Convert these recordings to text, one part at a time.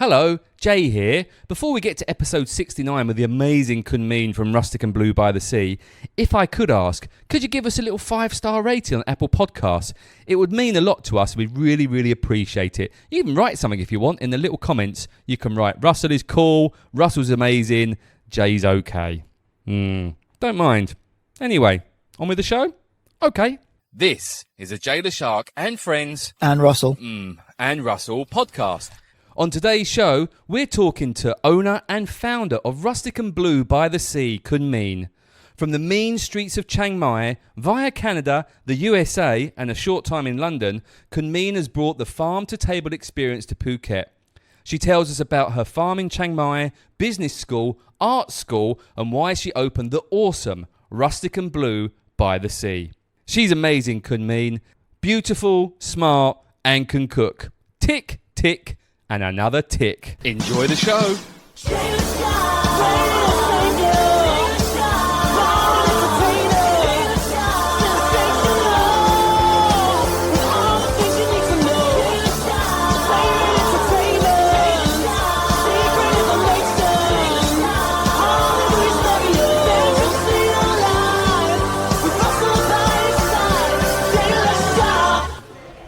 Hello, Jay here. Before we get to episode 69 with the amazing K.Meen from Rustic and Blue By the Sea, if I could ask, could you give us a little 5-star rating on Apple Podcasts? It would mean a lot to us. We'd really, really appreciate it. You can write something if you want in the little comments. You can write, Russell is cool, Russell's amazing, Jay's okay. Don't mind. Anyway, on with the show? Okay. This is a Jay Leshark and Friends and Russell and Russell podcast. On today's show, we're talking to owner and founder of Rustic and Blue By the Sea, K.Meen. From the mean streets of Chiang Mai, via Canada, the USA, and a short time in London, K.Meen has brought the farm-to-table experience to Phuket. She tells us about her farm in Chiang Mai, business school, art school, and why she opened the awesome Rustic and Blue By the Sea. She's amazing, K.Meen. Beautiful, smart, and can cook. Tick, tick, and another tick. Enjoy the show.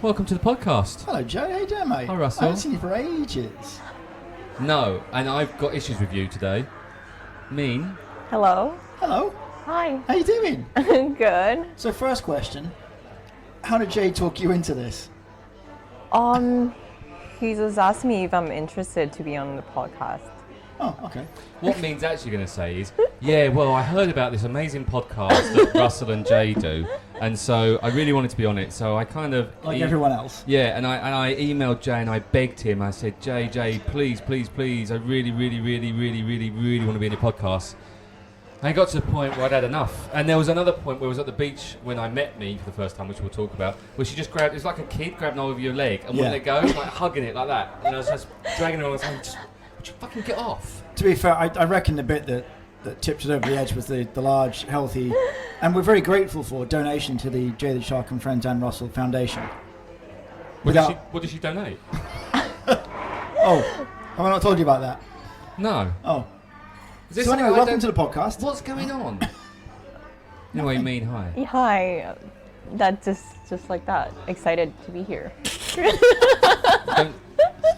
Welcome to the podcast. Hello, Joe. How you doing, mate? Hi, Russell. I haven't seen you for ages. No, and I've got issues with you today. Mean. Hello. Hello. Hi. How you doing? Good. So, first question. How did Jay talk you into this? He just asked me if I'm interested to be on the podcast. Oh, okay. What Mean's actually going to say is, yeah, well, I heard about this amazing podcast that Russell and Jay do, and so I really wanted to be on it, so I kind of... Like everyone else. Yeah, and I emailed Jay and I begged him. I said, Jay, please, I really want to be in your podcast. And I got to the point where I'd had enough. And there was another point where I was at the beach when I met Me for the first time, which we'll talk about, where she just grabbed, it was like a kid grabbing hold of your leg and wouldn't let go, like hugging it like that. And I was just dragging her on and saying, would you fucking get off? To be fair, I reckon the bit that tipped it over the edge was the large, healthy, and we're very grateful for donation to the Jay the Shark and Friends and Russell Foundation. What did she donate? Oh, have I not told you about that? No. Oh. So anyway, welcome to the podcast. What's going on? Anyway, Mean, hi. Hi. That just like that. Excited to be here.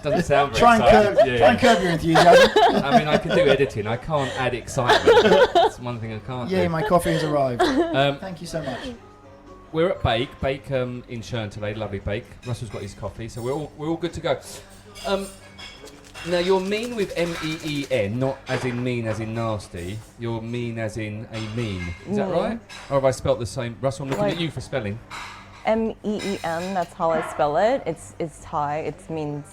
Doesn't sound very Try exciting. and curb your enthusiasm. I mean, I can do editing. I can't add excitement. That's one thing I can't do. Yeah, my coffee has arrived. Thank you so much. We're at Bake in Shern today. Lovely Bake. Russell's got his coffee, so we're all good to go. Now you're mean with M-E-E-N, not as in mean as in nasty. You're mean as in a mean. Is that right? Or have I spelt the same? Russell, I'm looking at you for spelling. M-E-E-N. That's how I spell it. It's Thai. It means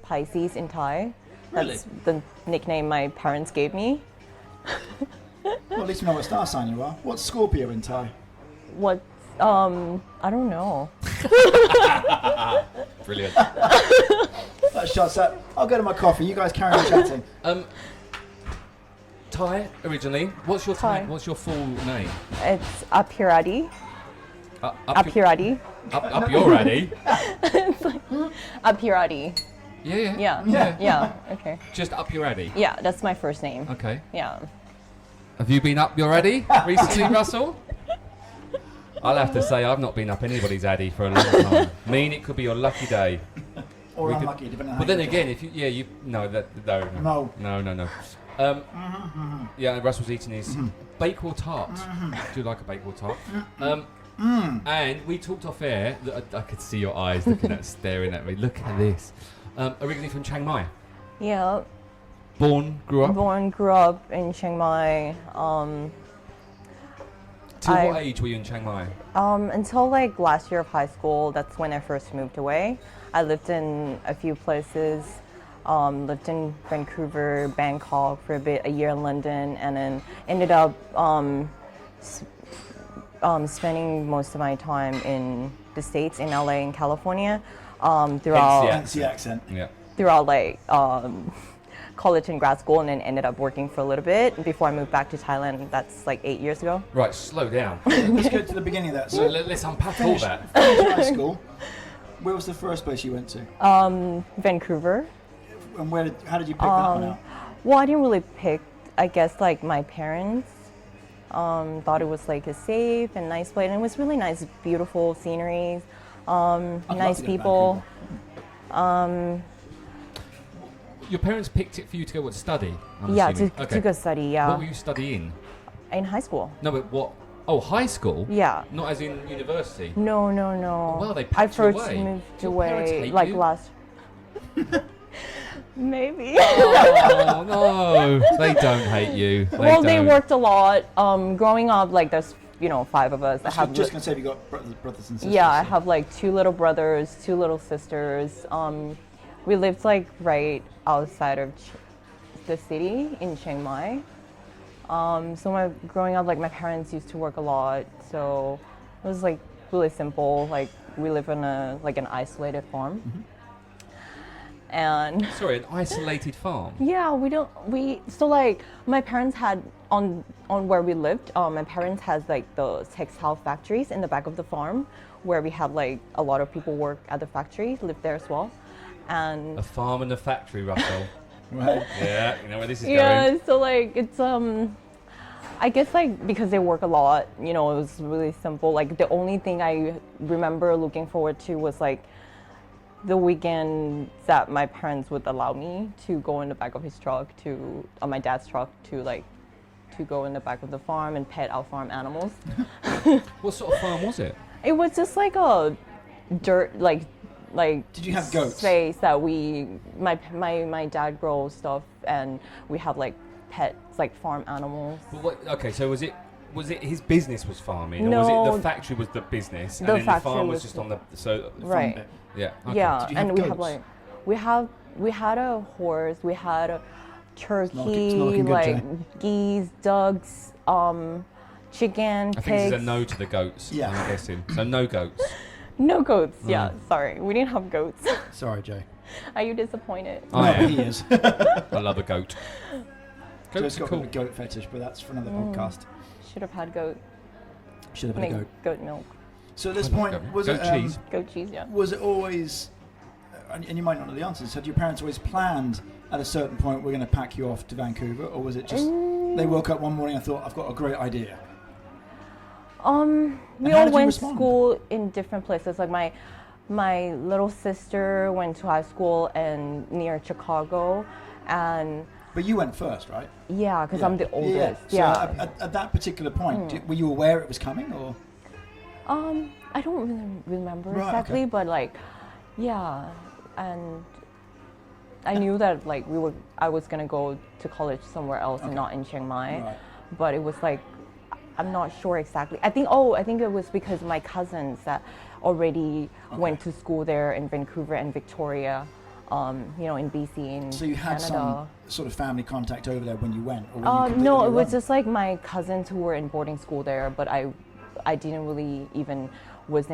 Pisces in Thai. That's the nickname my parents gave me. Well, at least you know what star sign you are. What's Scorpio in Thai? What? I don't know. Brilliant. That shots up. I'll go to my coffee. You guys carry on chatting. Thai originally. What's your Thai. What's your full name? It's Apirati. Apirati. Up your addy. It's like Apirati. Yeah. Okay. Just up your addy. Yeah, that's my first name. Okay. Yeah. Have you been up your addy recently, Russell? I'll have to say I've not been up anybody's addy for a long time. Mean it could be your lucky day. Or unlucky, depending on how But then you again, if you no. Yeah, Russell's eating his Bakewell tart. Do you like a Bakewell tart? And we talked off air that I could see your eyes staring at me. Look at this. Originally from Chiang Mai. Yeah. Grew up in Chiang Mai. Till what age were you in Chiang Mai? Until like last year of high school, that's when I first moved away. I lived in a few places. Lived in Vancouver, Bangkok for a year in London, and then ended up spending most of my time in the States, in LA and California, Hence the accent. Yeah. Throughout like college and grad school, and then ended up working for a little bit before I moved back to Thailand. That's like 8 years ago. Right, slow down. Let's go to the beginning of that. So let's unpack all that. Finished high school. Where was the first place you went to? Vancouver. And how did you pick that one out? Well, I didn't really pick. I guess like my parents thought it was like a safe and nice place, and it was really nice, beautiful sceneries, I'd love nice to go to people. Your parents picked it for you to go what, study? I'm Yeah, assuming. to go study. Yeah, What were you studying? in high school. No, but what? Oh, high school? Yeah. Not as in university? No. Oh, well, they I packed you first away. moved Do your parents away hate like you? last. Maybe. Oh, no. They don't hate you. They don't. worked a lot. Growing up, like there's 5 of us. I was just going to say, have you got brothers and sisters? Yeah, I have like 2 little brothers, 2 little sisters. We lived like right outside of the city in Chiang Mai. So growing up, like my parents used to work a lot, so it was like really simple. Like we live on an isolated farm. Mm-hmm. And Sorry, an isolated farm? yeah, so like my parents had on where we lived, my parents has like the textile factories in the back of the farm where we have like a lot of people work at the factory, live there as well. And A farm and a factory, Russell. Right. Yeah, you know where this is yeah, going. so like it's I guess like because they work a lot, it was really simple. Like the only thing I remember looking forward to was like the weekend that my parents would allow me to go in the back of his truck on my dad's truck to go in the back of the farm and pet our farm animals. What sort of farm was it? It was just like a dirt like Did you have goats? space that my dad grows stuff, and we have like pets, like farm animals. Okay, so was it his business was farming, or No. was it the factory was the business, and The then the factory farm was was just on the Right. bit. Yeah. Okay. Yeah, Did you have and we have goats? like we had a horse, we had a turkey, it's not looking good, like Jay. geese, ducks, chicken, I think pigs. this is a no to the goats. Yeah. I'm guessing. So no goats. No goats. Yeah, sorry, we didn't have goats. Sorry, Jay. Are you disappointed? I No, am. he is. I love a goat. Joe's Goats are got a cool. bit of a goat fetish, but that's for another podcast. Should have had goat. Should have Make been a goat. goat milk, So at this I love point, goat. was Goat it cheese. goat cheese. Yeah. was it always, and you might not know the answers, had your parents always planned at a certain point we're going to pack you off to Vancouver, or was it just they woke up one morning and thought, I've got a great idea? We how all did you went to respond? school in different places. Like my little sister went to high school near Chicago, and But you went first, right? yeah, because I'm the oldest. So Yeah. at that particular point, were you aware it was coming, or? I don't really remember Right, exactly, okay. but like, yeah, and I knew that like I was gonna go to college somewhere else and not in Chiang Mai, Right. but it was like, I'm not sure exactly. I think it was because my cousins that already went to school there in Vancouver and Victoria, in BC in So you had Canada. some sort of family contact over there when you went, or were you completely No, it on was your own? just like my cousins who were in boarding school there, but I didn't really even was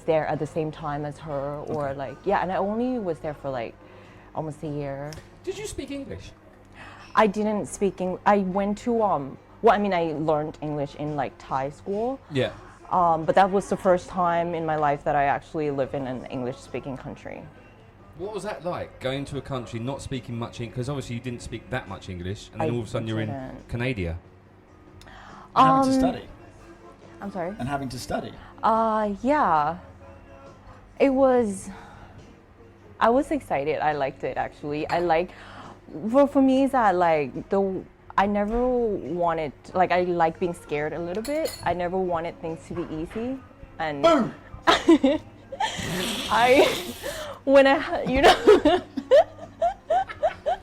there at the same time as her, or and I only was there for like almost a year. Did you speak English? I didn't speak I went to I learned English in like Thai school, Yeah. but that was the first time in my life that I actually lived in an English-speaking country. What was that like, going to a country not speaking much English? Because obviously you didn't speak that much English, and then I all of a sudden you're in didn't. Canada. And having to study. I'm sorry. And having to study. Yeah. I was excited. I liked it actually. For me is that I never wanted, I like being scared a little bit. I never wanted things to be easy. And Boom!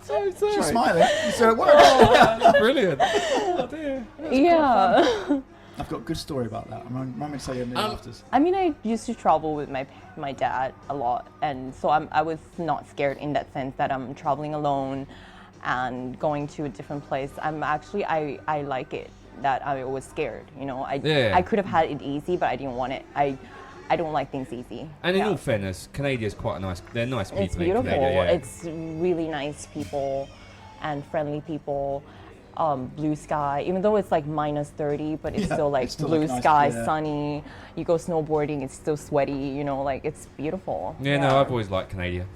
She's smiling. So it worked. That's brilliant. Oh dear. yeah. I've got a good story about that. I'm going to tell you in the afters. I used to travel with my dad a lot, and so I was not scared in that sense that I'm traveling alone and going to a different place. I like it that I was scared. I could have had it easy, but I didn't want it. I don't like things easy. And in Yeah. all fairness, Canada's quite they're nice people It's in beautiful. Canada, yeah. It's really nice people and friendly people. Blue sky, even though it's like minus 30, but it's still like it's still blue like nice, sky, yeah. sunny. You go snowboarding, it's still sweaty. It's beautiful. Yeah, no, I've always liked Canada.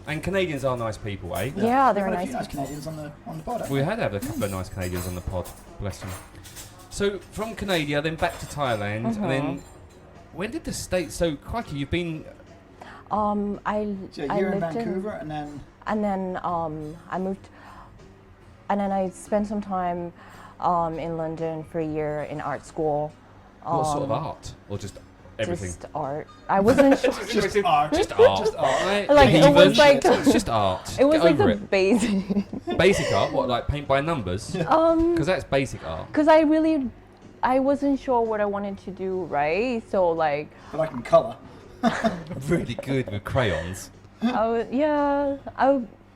And Canadians are nice people, eh? Yeah, they're We've had a nice few nice people. Canadians on the pod. We had a couple of nice Canadians on the pod. Bless them. So from Canada, then back to Thailand, and then when did the States? So crikey, you've been. I So I you're in lived Vancouver, and then I moved, and then I spent some time in London for a year in art school. What sort of art, or just everything? Just art. I wasn't sure. just art. Just art. Just art. Right? Like, it Even. was like- It's just art. It was Get like over the it. basic. Basic art, what, like paint by numbers? Because that's basic art. Because I wasn't sure what I wanted to do, right? So like, But I can colour. Really good with crayons.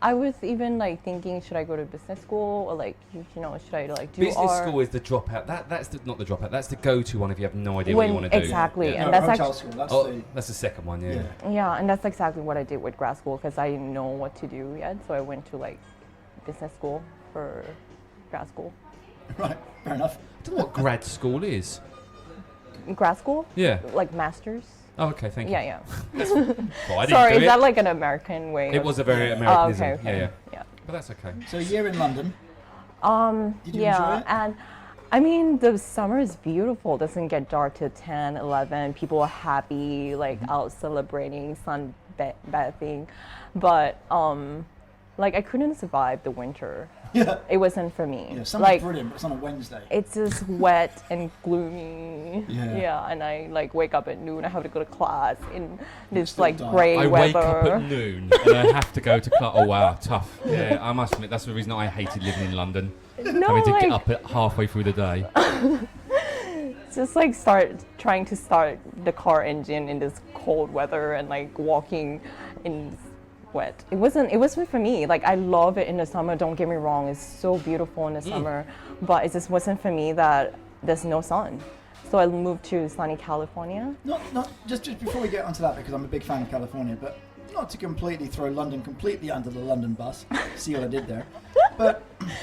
I was even like thinking, should I go to business school or like, should I like do Business art? school is the dropout. That's not the dropout. That's the go-to one if you have no idea what you want to do. Exactly, Yeah. and No, that's hotel actually school. That's Oh, that's the second one. Yeah. yeah, and that's exactly what I did with grad school because I didn't know what to do yet. So I went to like business school for grad school. Right. Fair enough. I don't know what grad school is. Grad school, Yeah. like masters. Oh, okay. Thank you. Yeah. Well, I didn't Sorry, do is it. that like an American way? It of- was a very Oh, Americanism. okay. Yeah. But that's okay. So a year in London. Did you yeah, enjoy it? and I mean the summer is beautiful. It doesn't get dark till 10, 11. People are happy, like out celebrating, bathing, but like I couldn't survive the winter. Yeah. It wasn't for me. Yeah. Summer's Like brilliant, but it's on a Wednesday. it's just wet and gloomy. Yeah. and I like wake up at noon. I have to go to class in this still like die. grey I weather. wake up at noon and I have to go to class. Oh wow, tough. Yeah, I must admit that's the reason I hated living in London. No, Having to like, get up at halfway through the day. just like trying to start the car engine in this cold weather and like walking in wet. It wasn't for me. Like I love it in the summer, don't get me wrong, it's so beautiful in the summer, but it just wasn't for me that there's no sun. So I moved to sunny California. Not just before we get onto that, because I'm a big fan of California, but not to completely throw London completely under the London bus. See what I did there. But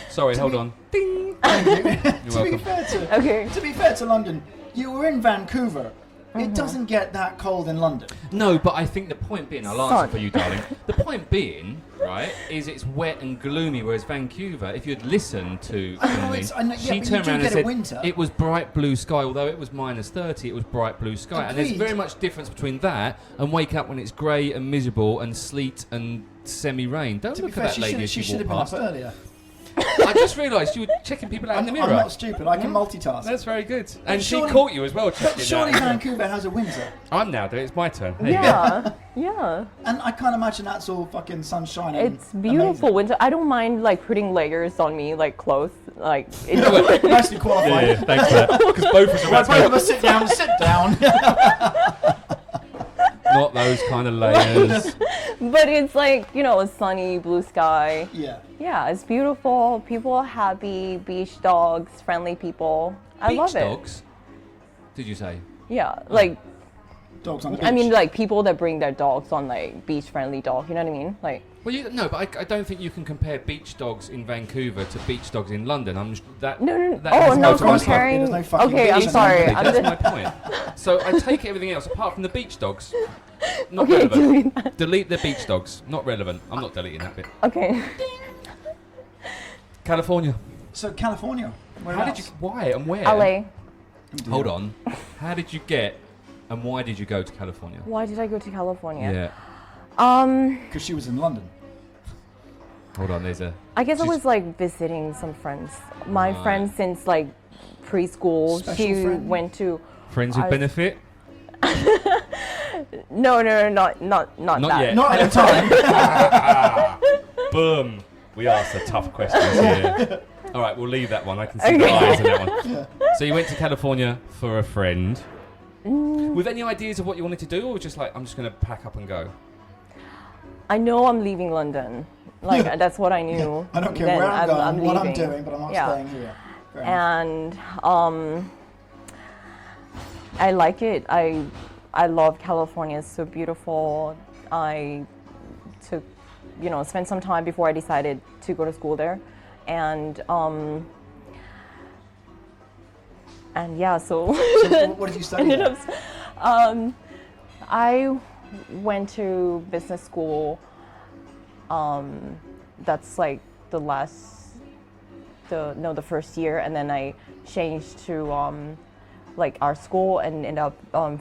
Sorry, hold on. You're welcome. To be fair to London, you were in Vancouver. It doesn't get that cold in London. No, but I think the point being, I'll Sun. answer for you, darling. The point being, right, is it's wet and gloomy, whereas Vancouver, if you'd listened to it's- I know, yeah, she but you turned do around and get a said winter. it was bright blue sky, although it was minus 30, it was bright blue sky. And there's Agreed. very much difference between that and wake up when it's grey and miserable and sleet and semi-rain. Don't To be look fair, at that lady as she she should have walked been past. up earlier. I just realised you were checking people out in the I'm mirror. not stupid. I can multitask. That's very good. And she surely- caught you as well checking Surely out. Vancouver has a winter. I'm now doing it. It's my turn. There you go. Yeah. And I can't imagine that's all fucking sunshine and It's beautiful amazing. winter. I don't mind like putting layers on me, like clothes. Like it's Nicely qualified. Yeah, thanks for that. Because both of us are Right, about both to of us sit down, sit down. not those kind of layers. but it's like, sunny, blue sky. Yeah. Yeah, it's beautiful. People are happy, beach dogs, friendly people. I Beach love it. dogs, did you say? Yeah, like Dogs on the beach. I mean like people that bring their dogs on like beach friendly dog, you know what I mean? Like Well, no, but I don't think you can compare beach dogs in Vancouver to beach dogs in London. that. no. That Oh has no, to do with- comparing. There's no fucking Okay, I'm beach in sorry. London. I'm That's just, my point. So I take everything else apart from the beach dogs. Not okay, relevant. Delete the beach dogs. Not relevant. I'm not deleting that bit. okay. California. So California. Where How else? did you? Why and where? LA. Hold on. How did you get? And why did you go to California? Why did I go to California? Yeah. Because she was in London. Hold on. There's a. I guess I She's- was like visiting some friends. My Right. friend since like preschool. Special She friend? went to Friends with I- benefit. no, not Not that. yet. Not at the time. Boom. We asked the tough questions here. All right, we'll leave that one. I can see the Okay. eyes in that one. So you went to California for a friend. With any ideas of what you wanted to do, or just like, I'm just going to pack up and go? I know I'm leaving London. Like that's what I knew. I don't care Then where I'm going, what I'm leaving. doing, but I'm not Yeah. staying here. Fair enough. And I like it. I love California. It's so beautiful. I took, spent some time before I decided to go to school there, and yeah, so So what did you study ended there? up. I went to business school That's like the first year, and then I changed to like art school and ended up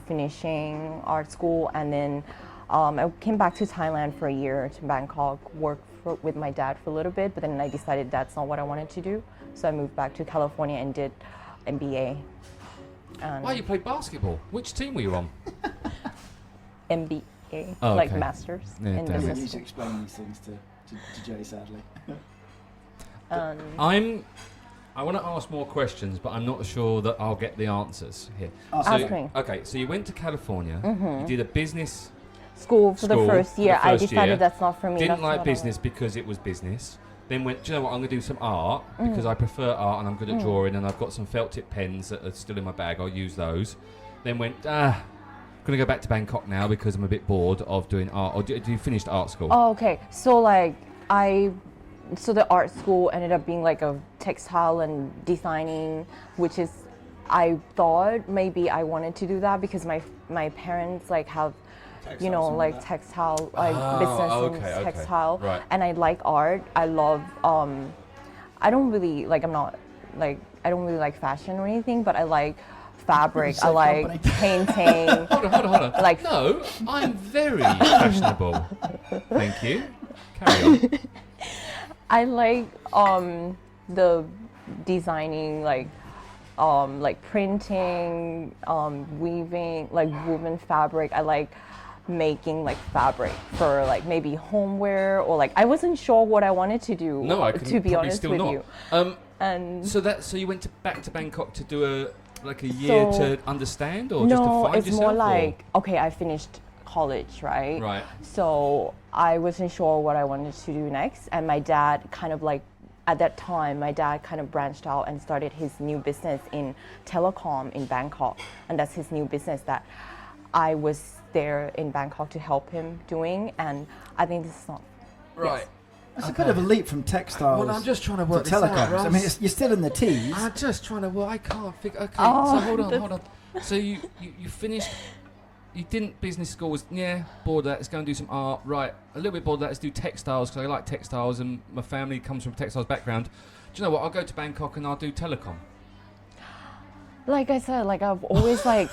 finishing art school, and then I came back to Thailand for a year to Bangkok, worked with my dad for a little bit, but then I decided that's not what I wanted to do, so I moved back to California and did MBA. Why you played basketball? Which team were you on? MBA, Oh, like okay. masters Yeah, in damn it. You business need to school. explain these things to Jay, sadly. I want to ask more questions, but I'm not sure that I'll get the answers here. Ask me. Okay, so you went to California. You did a business. School for the School first for year. the I first decided year. that's not for me. Didn't that's like not business because it was business. Then went, do you know what, I'm going to do some art because I prefer art and I'm good at drawing and I've got some felt tip pens that are still in my bag. I'll use those. Then went, going to go back to Bangkok now because I'm a bit bored of doing art. Or do you finish art school? Oh, okay. So like so the art school ended up being like a textile and designing, which is, I thought maybe I wanted to do that because my parents like have, you know, like textile, like business and textile, right. and I like art. I love, I don't really like, I don't really like fashion or anything, but I like fabric. I like painting. Hold on. Like, no, I'm very fashionable. Thank you. Carry on. I like the designing, like printing, weaving, like woven fabric. I like making like fabric for like maybe homeware, or like I wasn't sure what I wanted to do. No, I can to be probably honest still with not. you. And So you went back to Bangkok to do a year to understand, or just to no, find it's yourself? more like, okay, I finished college, right? Right. So I wasn't sure what I wanted to do next, and my dad kind of like, at that time, my dad kind of branched out and started his new business in telecom in Bangkok, and that's his new business that I was there in Bangkok to help him doing, and I think this is not Right. Yes. That's a bit of a leap from textiles Well, I'm just trying to to work this out, telecoms. Russ. I mean, you're still in the T's. I'm just trying to. Well, I can't figure. Okay, Oh, so hold on. So you finished. You didn't business school. Was bored of that. Let's go and do some art. Right, a little bit bored of that. Let's do textiles because I like textiles and my family comes from a textiles background. Do you know what? I'll go to Bangkok and I'll do telecom. Like I said, like I've always like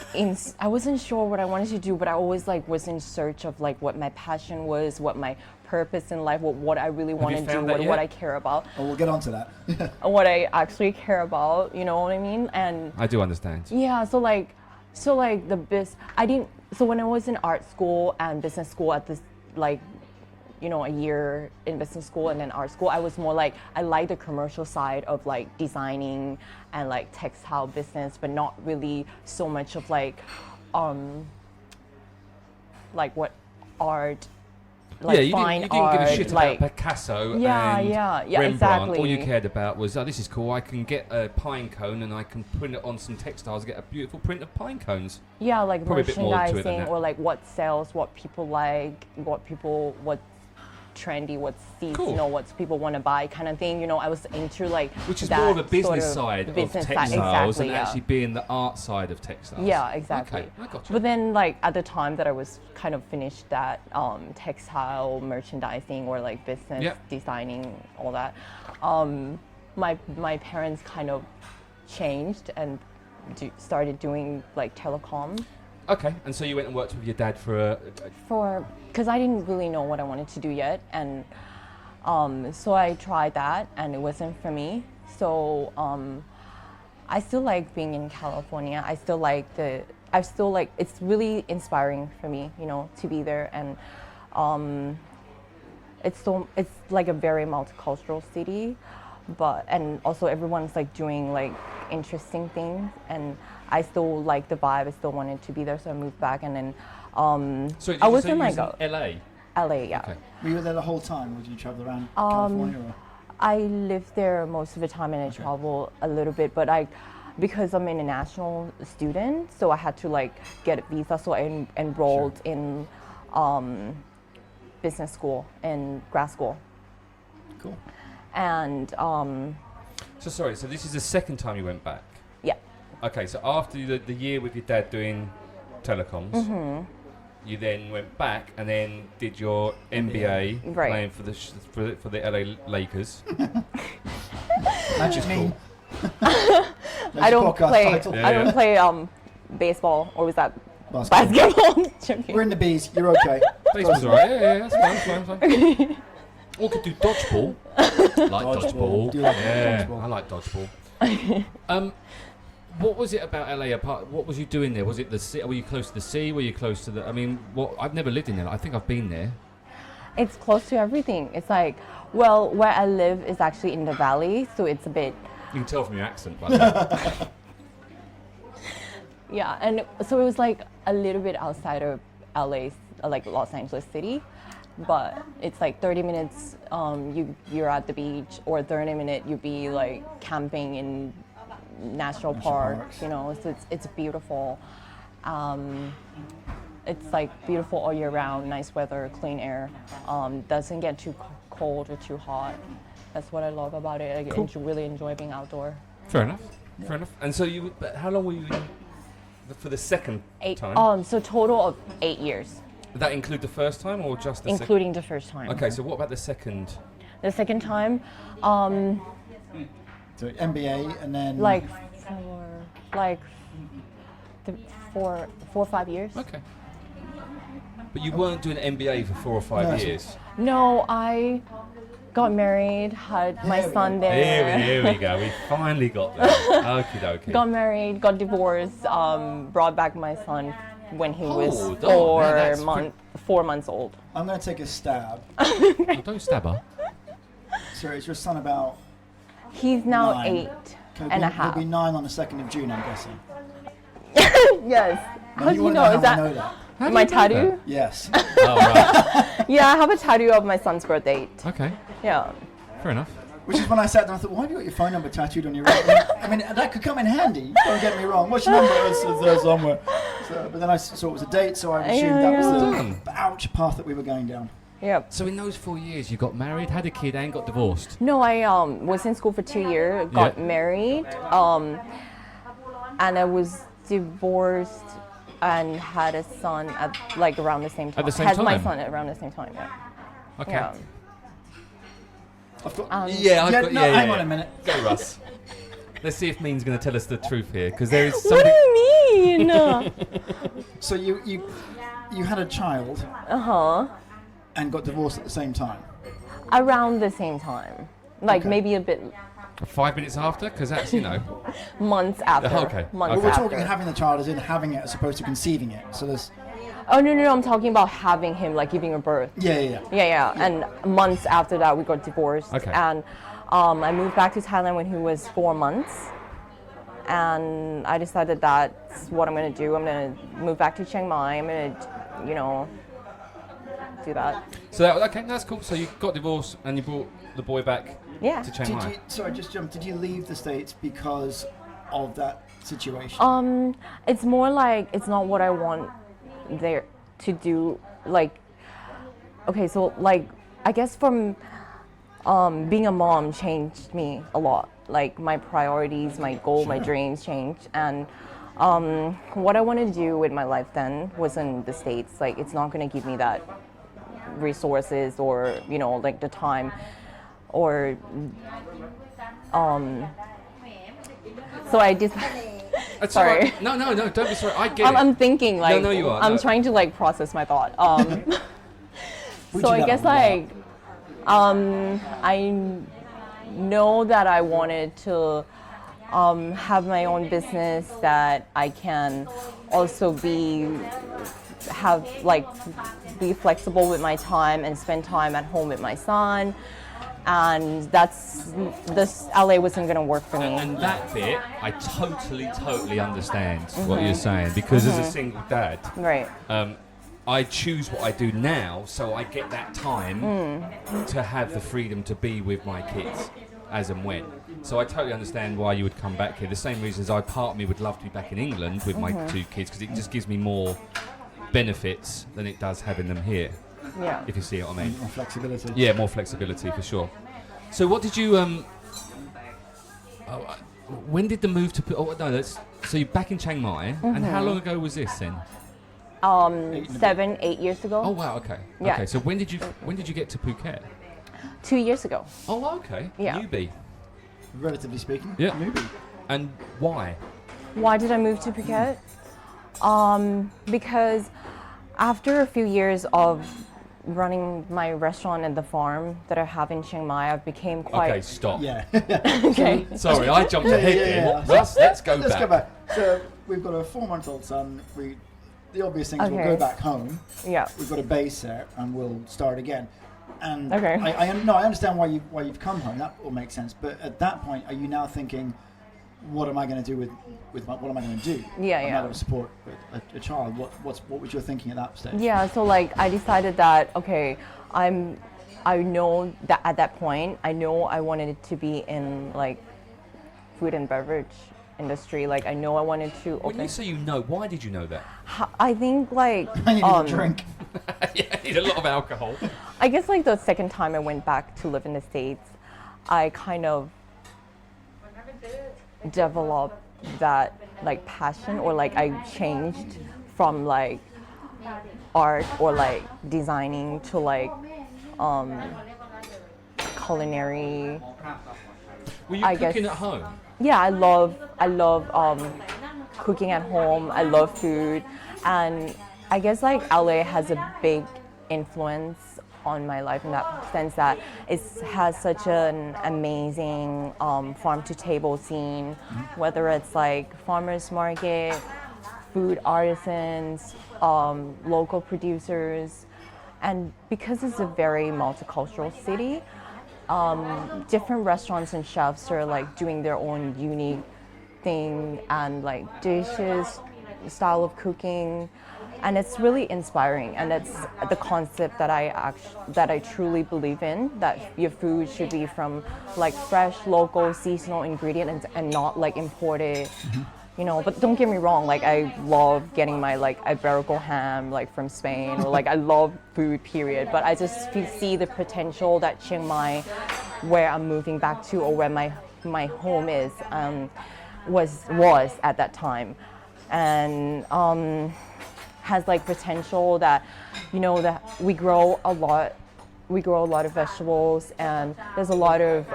I wasn't sure what I wanted to do, but I always like was in search of like what my passion was, what my purpose in life, what I really want to do, what I care about, Oh, we'll get on to that. what I actually care about. You know what I mean? And I do understand. yeah, so like so when I was in art school and business school at this, like, you know, a year in business school and then art school, I was more like, I like the commercial side of like designing and like textile business, but not really so much of like what art, like you fine didn't give art, a shit like about Picasso and yeah, Rembrandt. exactly. All you cared about was, oh, this is cool. I can get a pine cone and I can print it on some textiles, get a beautiful print of pine cones. yeah, like Probably a bit more to it than merchandising, that. or like what sells, what people like, what's trendy, what's seats, Cool. you know, what people want to buy, kind of thing. You know, I was into like Which is that more of a business sort side of business textiles exactly, than yeah. actually being the art side of textiles. Yeah, exactly. Okay, I got you. But then, like at the time that I was kind of finished that textile merchandising or like business Yep. designing, all that, my parents kind of changed and started doing like telecom. Okay, and so you went and worked with your dad for Because I didn't really know what I wanted to do yet, and so I tried that and it wasn't for me. So I still like being in California. I still like it's really inspiring for me, you know, to be there, and it's like a very multicultural city, and also everyone's like doing like interesting things, and I still like the vibe. I still wanted to be there, so I moved back, and then So did I you was say in you like was in LA? LA, yeah. Okay. Were you there the whole time, or did you travel around California? Or? I lived there most of the time, and I travel a little bit, but because I'm an international student, so I had to like get a visa, so I enrolled in business school and grad school. Cool. And So this is the second time you went back? yeah, Okay, so after the year with your dad doing telecoms, you then went back and then did your MBA Right. playing for the LA Lakers. Magic cool. me. I don't play. Yeah, I don't yeah. play baseball, or was that Basketball. basketball? We're in the bees. You're okay. Baseball's alright. Yeah, that's fine. Or could do dodgeball. Like dodgeball. Do you like Yeah, dodgeball? I like dodgeball. What was it about LA? What was you doing there? Was it the sea? Were you close to the sea? Were you close to the? I mean, I've never lived in there. I think I've been there. It's close to everything. It's like, well, where I live is actually in the valley, so it's a bit. You can tell from your accent, by the way. Yeah, and so it was like a little bit outside of LA, like Los Angeles City, but it's like 30 minutes you're at the beach, or 30 minutes you'd be like camping in national parks, so it's beautiful. It's like beautiful all year round, nice weather, clean air, doesn't get too cold or too hot. That's what I love about it. I really enjoy being outdoor. Fair enough. And so but how long were you in for the second time? So total of 8 years. Did that include the first time or just the Including the first time. Okay, so what about the second? The second time, So MBA and then four or 5 years. Okay. But you weren't doing an MBA for 4 or 5 years? No, I got married, had my son there. Here we go. We finally got there. Okie dokie. Got married, got divorced, brought back my son when he was Oh, that's 4 months old. I'm going to take a stab. Oh, don't stab her. So is your son about? He's now 9. 8 and a half. He'll be 9 on the 2nd of June, I'm guessing. Yes. Now, How do you wanna know? Is how I that know that? my tattoo? Yes. Oh, right. Yeah, I have a tattoo of my son's birth date. Okay. Yeah. Fair enough. Which is when I sat down, I thought, why have you got your phone number tattooed on your right? I mean, that could come in handy. Don't get me wrong. What's your number? It's there somewhere. But then I saw it was a date, so I assumed that was the ouch path that we were going down. Yeah. So in those 4 years, you got married, had a kid, and got divorced? No, I was in school for 2 years, got married, and I was divorced and had a son at like around the same time. At the same had time? my son around the same time. Yeah. Okay. Yeah. I've got, Hang on a minute. Go, Russ. Let's see if Meen's going to tell us the truth here, because there is What something. do you mean? So you had a child and got divorced at the same time. Around the same time, like maybe a bit 5 minutes after, because that's months after. Okay. Months But we're after. talking having the child as in having it as opposed to conceiving it. So there's Oh no, I'm talking about having him, like giving a birth. yeah. And months after that, we got divorced. Okay. And I moved back to Thailand when he was 4 months. And I decided that's what I'm going to do. I'm going to move back to Chiang Mai. I'm going to, do that. So that's cool. So you got divorced and you brought the boy back to Chiang Mai. Sorry, just jump. Did you leave the States because of that situation? It's more like it's not what I want there to do. Like, okay, so like I guess from being a mom changed me a lot. Like my priorities, my goal, my dreams changed, and what I wanted to do with my life then was in the States. Like it's not going to give me that resources or like the time or so I just sorry. Right. No, don't be sorry. I get it. I'm thinking like no, you are. I'm No. trying to like process my thought. We So do I that guess a lot. like I know that I wanted to have my own business that I can also be flexible with my time and spend time at home with my son. And this LA wasn't going to work for me. And that bit, I totally understand what you're saying, because as a single dad, Right. I choose what I do now, so I get that time to have the freedom to be with my kids as and when. So I totally understand why you would come back here. The same reason as part of me would love to be back in England with my 2 kids, because it just gives me more benefits than it does having them here. Yeah. If you see what I mean. More flexibility. Yeah, more flexibility for sure. So what did you when did the move to so you're back in Chiang Mai, and how long ago was this then? 7, 8 years ago. Oh wow, okay. Yeah. Okay, so when did you get to Phuket? 2 years ago. Oh okay. Yeah. Newbie. Relatively speaking. Yeah. Newbie. And why? Why did I move to Phuket? Because after a few years of running my restaurant and the farm that I have in Chiang Mai, I became quite... Okay, stop. Yeah. Okay. Sorry, I jumped ahead there. Russ, let's go Let's back. go back. So we've got a 4-month-old son. The obvious thing is we'll Okay. go back home. Yeah. We've got a base there, and we'll start again. And Okay. I understand why you've come home. That all makes sense. But at that point, are you now thinking, what am I going to do with what am I going to do? Yeah, I'm yeah. not going to support a child. What was your thinking at that stage? Yeah, so like I decided that, okay, I know that at that point, I know I wanted it to be in like food and beverage industry. Like I know I wanted to When open... you say you know, why did you know that? I think like... I need a drink. Yeah, you need a lot of alcohol. I guess like the second time I went back to live in the States, I kind of developed that like passion, or like I changed from like art or like designing to like culinary. Were you I cooking guess- at home? Yeah, I love cooking at home. I love food, and I guess like LA has a big influence on my life in that sense that it has such an amazing farm to table scene, whether it's like farmers market, food artisans, local producers, and because it's a very multicultural city, different restaurants and chefs are like doing their own unique thing and like dishes, style of cooking, and it's really inspiring. And it's the concept that I truly believe in, that your food should be from like fresh, local, seasonal ingredients and not like imported. You know, but don't get me wrong, like I love getting my like Iberico ham like from Spain, or like I love food period, but I just see the potential that Chiang Mai, where I'm moving back to, or where my home is, was at that time, and has like potential that, you know, that we grow a lot of vegetables, and there's a lot of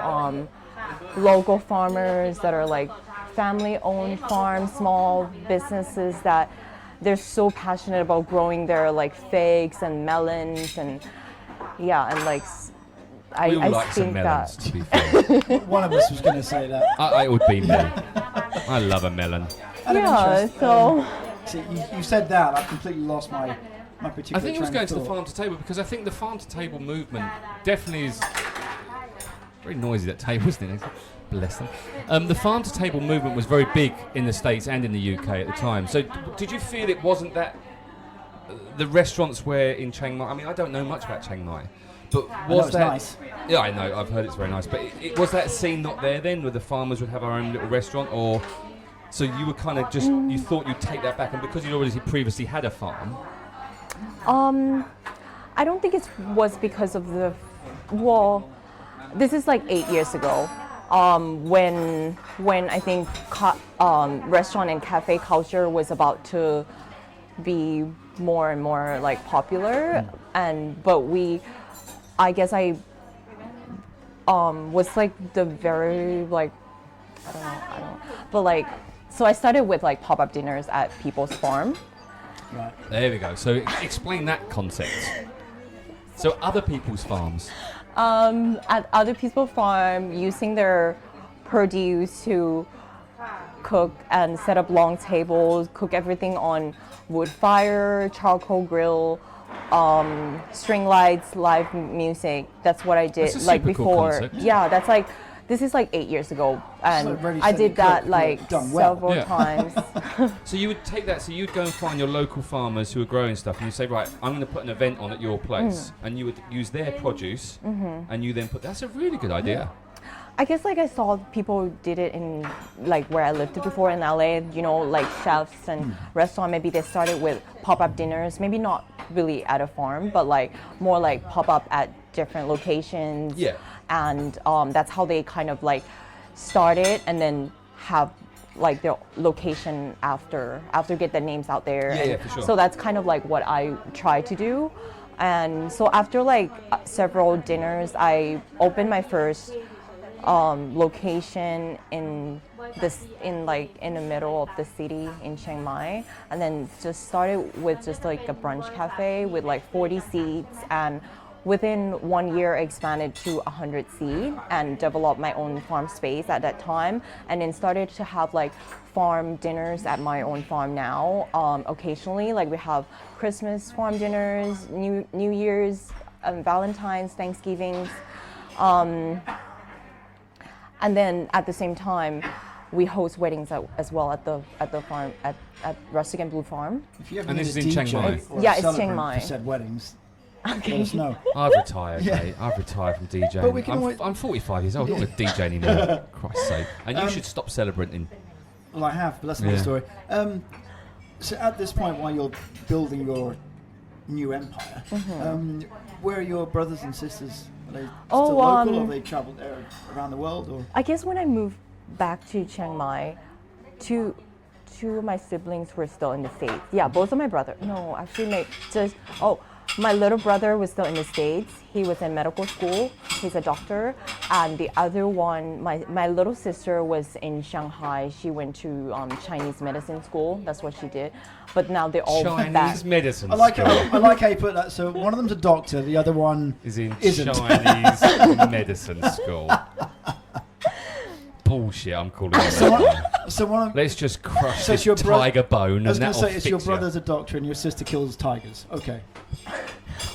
local farmers that are like family-owned farms, small businesses that they're so passionate about growing their like figs and melons, and yeah, and like I We all like some think melons, that to be fair. One of us was going to say that. It would be me. I love a melon. Out of yeah, interest, so see, you said that. I've completely lost my particular. I think it was train going of to the thought. farm to table, because I think the farm to table movement definitely is very noisy, that table, isn't it? Bless them. The farm to table movement was very big in the States and in the UK at the time. So did you feel it wasn't that the restaurants were in Chiang Mai? I mean, I don't know much about Chiang Mai, but I know was it's that nice. Yeah, I know. I've heard it's very nice, but it was that scene not there then, where the farmers would have our own little restaurant, or so you were kind of just you thought you'd take that back, and because you'd already previously had a farm. I don't think it was because of the, well, this is like 8 years ago, when I think restaurant and cafe culture was about to be more and more like popular, I guess I was like the very like I don't know, but like, so I started with like pop-up dinners at people's farm. Right. There we go. So explain that concept. So other people's farms. At other people's farm, using their produce to cook and set up long tables, cook everything on wood fire, charcoal grill, string lights, live music. That's what I did That's a like super cool before. concept. Yeah, that's like, this is like 8 years ago, and like ready, I steady, did that cook, like done well. several Yeah. times. So you would take that, so you'd go and find your local farmers who are growing stuff, and you say, right, I'm going to put an event on at your place, and you would use their produce, and you then that's a really good idea. I guess like I saw people did it in like where I lived before in LA, you know, like chefs and restaurant, maybe they started with pop-up dinners, maybe not really at a farm, but like more like pop-up at different locations. Yeah. And that's how they kind of like started, and then have like their location after get the names out there. Yeah, for sure. So that's kind of like what I try to do. And so after like several dinners, I opened my first location in the middle of the city in Chiang Mai, and then just started with just like a brunch cafe with like 40 seats, and within 1 year I expanded to 100 seats and developed my own farm space at that time, and then started to have like farm dinners at my own farm now. Occasionally, like we have Christmas farm dinners, New Year's, Valentine's, Thanksgivings. And then at the same time, we host weddings as well at the farm at Rustic and Blue Farm. If you ever And need this a is in Chiang DJ Mai? or a Yeah, it's Chiang celebrant Mai. for said weddings, Okay. let us know. I've retired, Yeah. mate. I've retired from DJing. But we can always- I'm 45 years old. I'm not a DJ anymore. Christ's sake. And you should stop celebrating. Well, I have, but that's another Yeah. story. So at this point, while you're building your new empire, where are your brothers and sisters? Are they Oh, still local, or have they travelled there around the world? Or I guess when I moved back to Chiang Mai, two of my siblings were still in the States. Yeah, both of my brothers. No, actually, my little brother was still in the States. He was in medical school. He's a doctor. And the other one, my little sister was in Shanghai. She went to Chinese medicine school. That's what she did. But now they're all back. Chinese medicine I like school how you put that. So one of them's a doctor, the other one is in isn't. Chinese medicine school. Bullshit, I'm calling it So that. one, so one of, Let's just crush So it's this your bro- tiger bone I was and going to that'll say, it's fix your you. brother's a doctor and your sister kills tigers. Okay.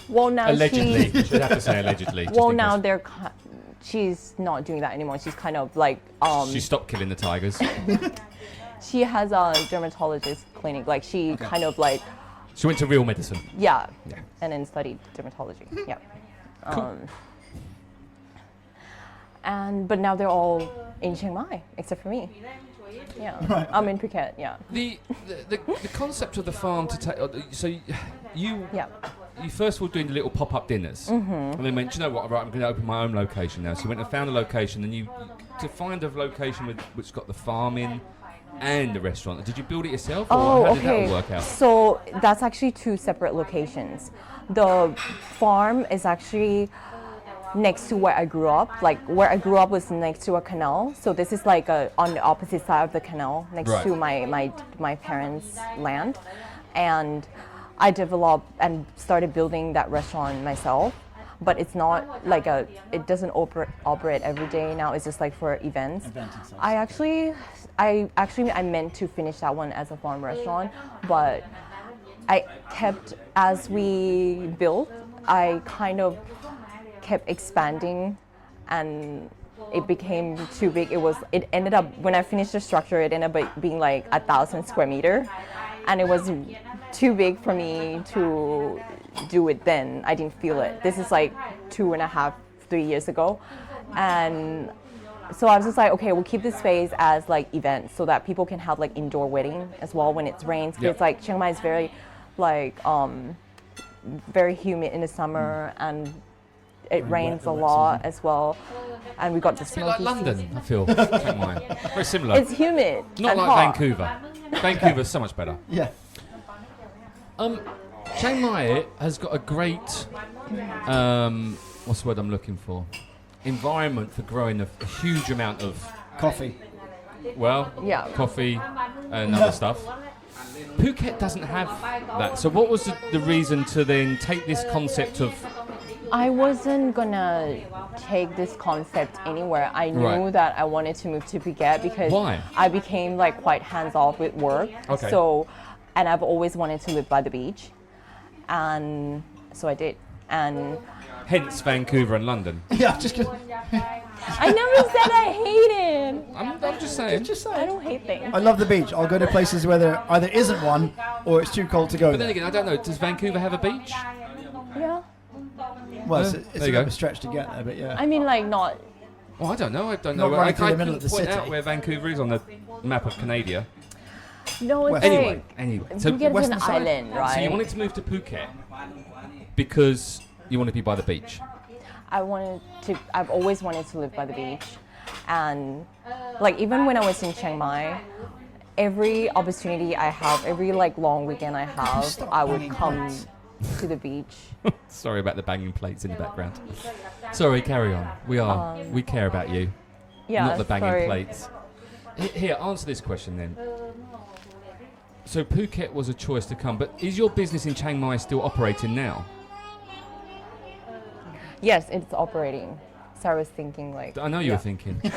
Well, now Allegedly. Should have to say allegedly. just Well, in now case. she's not doing that anymore. She's kind of like She stopped killing the tigers. she has a dermatologist clinic. Like she kind of like She went to real medicine. yeah, Yeah. and then studied dermatology. Yeah. Cool. But now they're all in Chiang Mai except for me. Yeah, Right. I'm in Phuket. Yeah. The concept of the farm to take. So you Yeah. you first of all doing the little pop-up dinners, and then went, "Do you know what? Right, I'm going to open my own location now." So you went and found a location, and you to find a location which got the farm in and the restaurant. Did you build it yourself, or Oh, how did that okay. all work out? So that's actually two separate locations. The farm is actually next to where I grew up. Like where I grew up was next to a canal. So this is like on the opposite side of the canal, next Right. to my parents' land, and I developed and started building that restaurant myself. But it's not like it doesn't operate every day now. It's just like for events. I meant to finish that one as a farm restaurant, but as we built, I kind of kept expanding, and it became too big. It ended up, when I finished the structure, it ended up being like 1,000 square meter, and it was too big for me to do it then. I didn't feel it. This is like 2.5, 3 years ago, and so I was just like, okay, we'll keep this space as like events so that people can have like indoor wedding as well when it rains. Because Yep. like Chiang Mai is very like very humid in the summer, and it rains a lot as well. And we got the It's a bit like smoky London, season. I feel. Chiang Mai. Very similar. It's humid. Not and like hot. Vancouver. Vancouver's so much better. Yeah. Chiang Mai has got a great, what's the word I'm looking for? Environment for growing a huge amount of, Coffee. Yeah. coffee and other stuff. Phuket doesn't have that. So what was the reason to then take this concept of, I wasn't gonna take this concept anywhere. I knew Right. that I wanted to move to Phuket because Why? I became like quite hands-off with work. Okay. So, and I've always wanted to live by the beach, and so I did. And hence Vancouver and London? Yeah, just gonna, I never said I hated. I'm just saying. just I saying. don't hate things. I love the beach. I'll go to places where there either isn't one or it's too cold to go But then there. again, I don't know, does Vancouver have a beach? Yeah. Well, Yeah, it's there a you bit of go. a stretch to get there, but yeah. I mean, like not. Well, I don't know. Not running through I the middle of couldn't the point city. out where Vancouver is on the map of Canada. No, it's West. like Anyway. So, Phuket is Western an side? island, right? so you wanted to move to Phuket because you want to be by the beach. I've always wanted to live by the beach. And like even when I was in Chiang Mai, every opportunity I have, every like long weekend I have, Stop I would banging come plates. to the beach. Sorry about the banging plates in the background. Sorry, carry on. We care about you, Yeah, not the banging sorry. plates. Here, answer this question then. So Phuket was a choice to come, but is your business in Chiang Mai still operating now? Yes, it's operating. So I was thinking like. I know you were thinking. It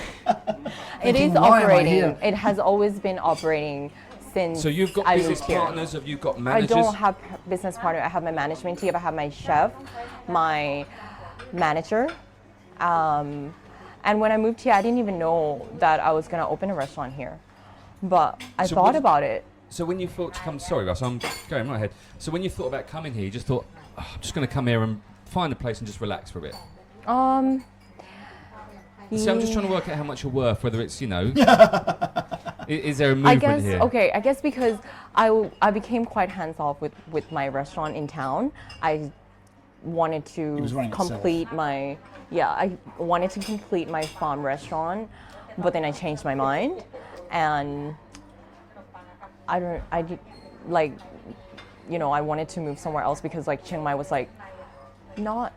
Thinking, is why am I operating. here? It has always been operating since. So you've got I business moved here. partners, have you got I managers? don't have business partner. I have my management team. I have my chef, my manager. And when I moved here, I didn't even know that I was gonna open a restaurant here. But I So thought what- about it. So when you thought to come, sorry Russ, I'm going right ahead. So when you thought about coming here, you just thought, "Oh, I'm just going to come here and find a place and just relax for a bit. See, I'm just trying to work out how much you're worth, whether it's, you know, is there a movement I guess here? okay. I guess because I became quite hands off with my restaurant in town. I wanted to was running itself. complete my I wanted to complete my farm restaurant, but then I changed my mind, and I wanted to move somewhere else because like Chiang Mai was like not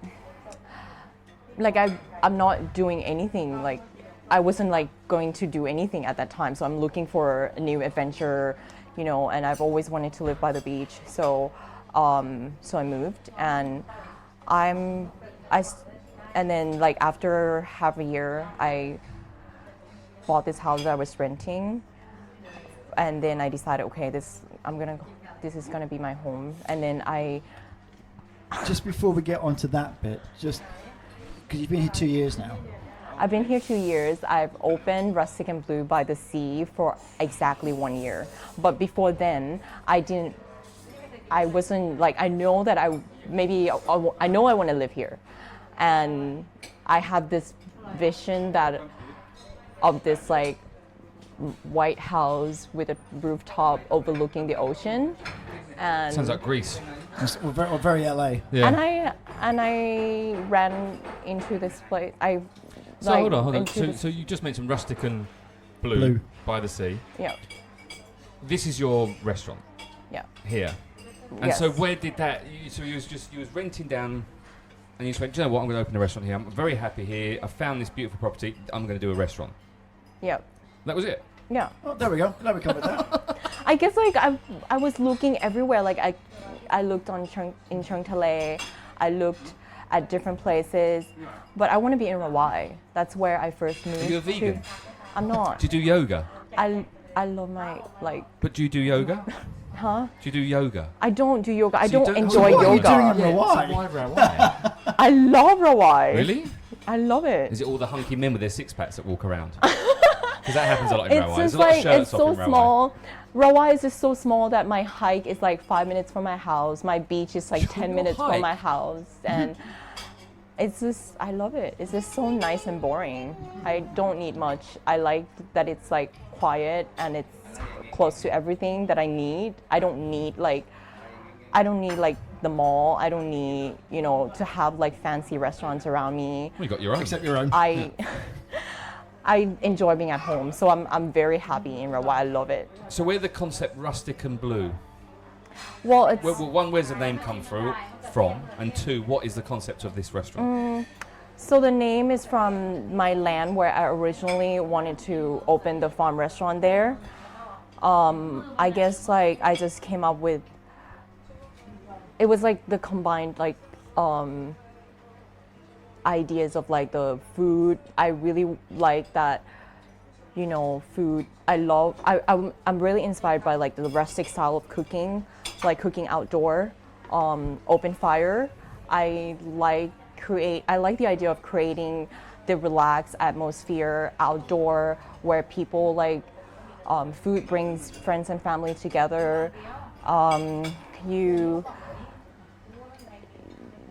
like I'm not doing anything, like I wasn't like going to do anything at that time, so I'm looking for a new adventure, you know, and I've always wanted to live by the beach, so I moved, and and then like after half a year I bought this house that I was renting, and then I decided, okay, this is gonna be my home, and then Just before we get onto that bit, just because you've been here 2 years now. I've been here 2 years. I've opened Rustic and Blue by the Sea for exactly 1 year. But before then, I wasn't like, I know that I know I want to live here. And I had this vision of this like white house with a rooftop overlooking the ocean. And Sounds like Greece. We're very LA. Yeah. And I ran into this place. So hold on. So you just mentioned Rustic and Blue by the Sea. Yeah. This is your restaurant Yeah. here. And Yes. so where did that, you was renting down and you just went, do you know what, I'm going to open a restaurant here. I'm very happy here. I found this beautiful property. I'm going to do a restaurant. Yeah. That was it. Yeah. Oh, there we go. Glad we covered that. I guess like I was looking everywhere. Like I looked in Chiang Thale. I looked at different places, but I want to be in Rawai. That's where I first moved. Are you a vegan? I'm not. Do you do yoga? I love my like. But do you do yoga? Huh? Do you do yoga? I don't do yoga. I So you don't don't- enjoy What are you yoga. doing in Rawai? Why? I love Rawai. Really? I love it. Is it all the hunky men with their six packs that walk around? Because that happens a lot in It's Rawai. There's just a lot of like shirts it's off so in Rawai. small. Rawai is just so small that my hike is like 5 minutes from my house. My beach is like 10 minutes hike? from my house, and it's just I love it. It's just so nice and boring. I don't need much. I like that it's like quiet and it's close to everything that I need. I don't need like the mall. I don't need, you know, to have like fancy restaurants around me. Well, you got your own. Except your own. I enjoy being at home, so I'm very happy in Rawai. I love it. So where the concept Rustic and Blue? Well, it's One, where's the name come from? And two, what is the concept of this restaurant? so the name is from my land where I originally wanted to open the farm restaurant there. I guess like I just came up with. It was like the combined like ideas of like the food. I really like that, you know, food. I'm really inspired by like the rustic style of cooking, like cooking outdoor, open fire. I like the idea of creating the relaxed atmosphere outdoor where people like food brings friends and family together.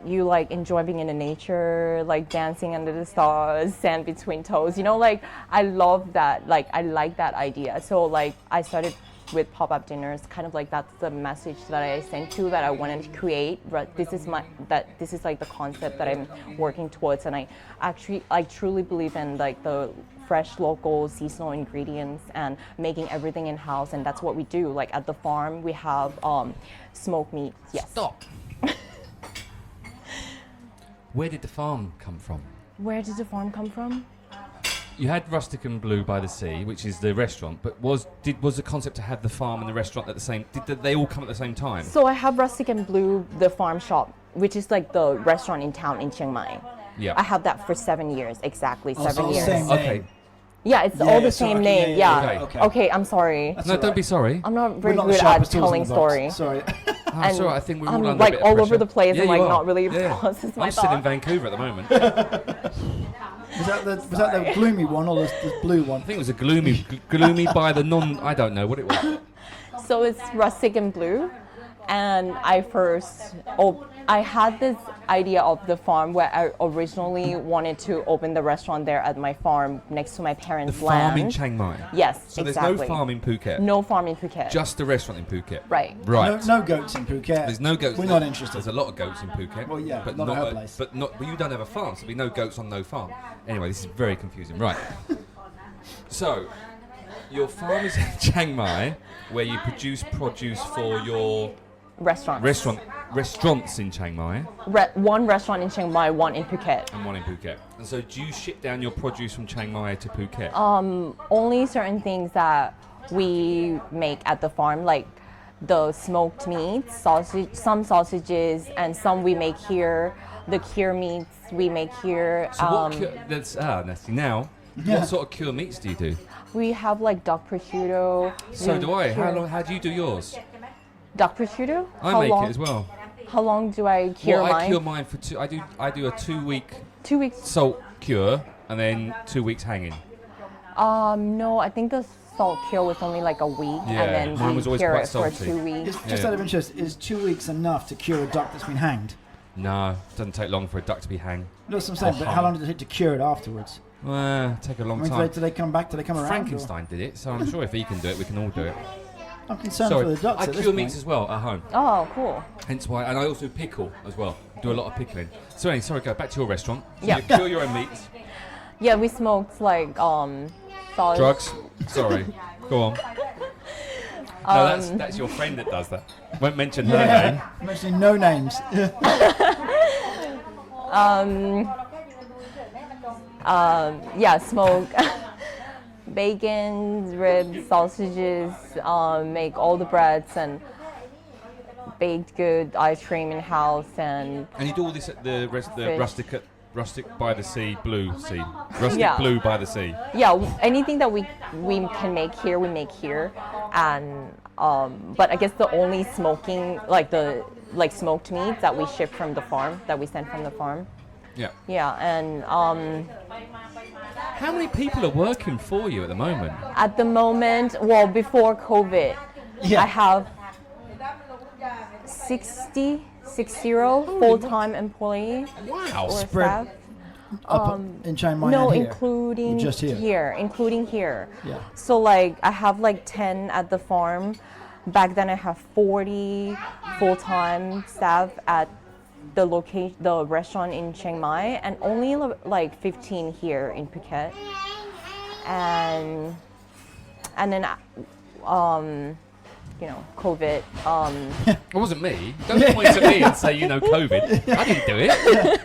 You like enjoy being in the nature, like dancing under the stars, sand between toes. You know, like I love that. Like I like that idea. So like I started with pop-up dinners. Kind of like that's the message that I sent to that I wanted to create. But this is like the concept that I'm working towards, and I truly believe in like the fresh, local, seasonal ingredients and making everything in-house. And that's what we do. Like at the farm, we have smoked meat. Yes. Stop. Where did the farm come from? Where did the farm come from? You had Rustic and Blue by the Sea, which is the restaurant, but was the concept to have the farm and the restaurant at the same? Did they all come at the same time? So I have Rustic and Blue, the farm shop, which is like the restaurant in town in Chiang Mai. Yeah. I have that for 7 years, exactly 7 years. Same Okay. name. Yeah, it's all the so same okay, name. Yeah. Okay. Okay, I'm sorry. That's No, all don't right. be sorry. I'm not We're very not the good at sharpest tools in telling the box. story. Sorry. Oh, it's all right. I think we're all I'm under a like bit of all pressure. over the place Yeah, and like you are. not really able to Yeah. process my I'm still in thoughts. Vancouver at the moment. Was that the gloomy one or the blue one? I think it was a gloomy by the non. I don't know what it was. So it's Rustic and Blue, and I had this idea of the farm where I originally wanted to open the restaurant there at my farm next to my The parents' farm land. in Chiang Mai. Yes, So exactly. there's no farm in Phuket. No farm in Phuket. Just the restaurant in Phuket. Right. Right. No goats in Phuket. There's no goats. We're not interested. There's a lot of goats in Phuket. Well, yeah, but not at her place. But you don't have a farm, so there'll be no goats on no farm. Anyway, this is very confusing. Right. So, your farm is in Chiang Mai, where you produce produce for your restaurants in Chiang Mai One restaurant in Chiang Mai, one in Phuket. and one in Phuket. And so, do you ship down your produce from Chiang Mai to Phuket? Only certain things that we make at the farm, like the smoked meats, some sausages, and some we make here. The cure meats we make here. So Nasty. Now, what sort of cure meats do you do? We have like duck prosciutto. So do I. How do you do yours? Duck prosciutto? I make it as well. How long do I cure Well, I mine? cure mine for I do a 2-week 2 weeks. salt cure and then 2 weeks hanging. No, I think the salt cure was only like a week, Yeah, and then mine we was always cure quite it for salty. 2 weeks. Just Yeah. out of interest, is 2 weeks enough to cure a duck that's been hanged? No, it doesn't take long for a duck to be hanged. No, that's what I'm saying. But how long does it take to cure it afterwards? Take a long I mean, time. do they come back? Do they come around? Frankenstein did it, so I'm sure if he can do it, we can all do it. Or? I'm concerned for Sorry, the ducks I at this cure point. meats as well at home. Oh, cool. Hence why, and I also pickle as well. Do a lot of pickling. So anyway, sorry, go back to your restaurant. So Yeah. you cure your own meats. Yeah, we smoked like sausage. Drugs. Sorry. Go on. No, that's your friend that does that. Won't mention her name. I'm actually no names. Yeah, smoke bacon, ribs, sausages, make all the breads and baked good ice cream in house and And you do all this at the Fish. Rustic by the Sea, Rustic Yeah. Blue by the Sea. yeah, anything that we can make here, we make here, and but I guess the only smoking like the smoked meat that we ship from the farm, that we send from the farm. Yeah. Yeah, and How many people are working for you at the moment? at the moment, well, before COVID, Yeah. I have 60 full-time employee Wow. or Spread staff. Up in Chiang Mai No, and here. including Just here? including here. Yeah. So like I have like 10 at the farm. Back then I have 40 full-time staff at the restaurant in Chiang Mai, and only like 15 here in Phuket. And then COVID. It wasn't me. Don't point at me and say you know COVID. I didn't do it.